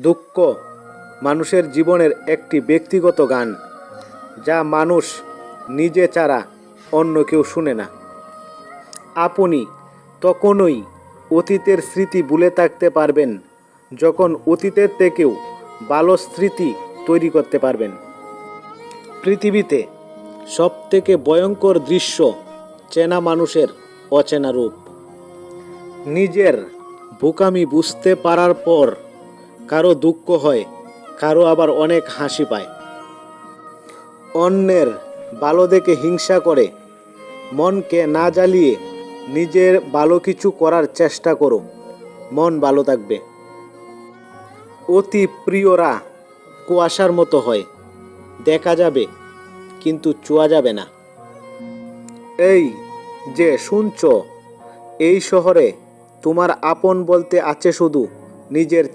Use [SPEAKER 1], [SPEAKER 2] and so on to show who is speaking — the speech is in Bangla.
[SPEAKER 1] দুঃখ মানুষের জীবনের একটি ব্যক্তিগত গান, যা মানুষ নিজে ছাড়া অন্য কেউ শুনে না। আপনি তখনই অতীতের স্মৃতি ভুলে থাকতে পারবেন যখন অতীতের থেকেও ভালো স্মৃতি তৈরি করতে পারবেন। পৃথিবীতে সবথেকে ভয়ঙ্কর দৃশ্য চেনা মানুষের অচেনা রূপ। নিজের বোকামি বুঝতে পারার পর কারো দুঃখ হয়, কারো আবার অনেক হাসি পায়। অন্যের ভালো দেখে হিংসা করে মনকে না জ্বালিয়ে নিজের ভালো কিছু করার চেষ্টা করো, মন ভালো থাকবে। অতি প্রিয়রা কুয়াশার মতো হয়, দেখা যাবে কিন্তু ছোঁয়া যাবে না। এই যে শুনছো, এই শহরে তোমার আপন বলতে আছে শুধু নিজের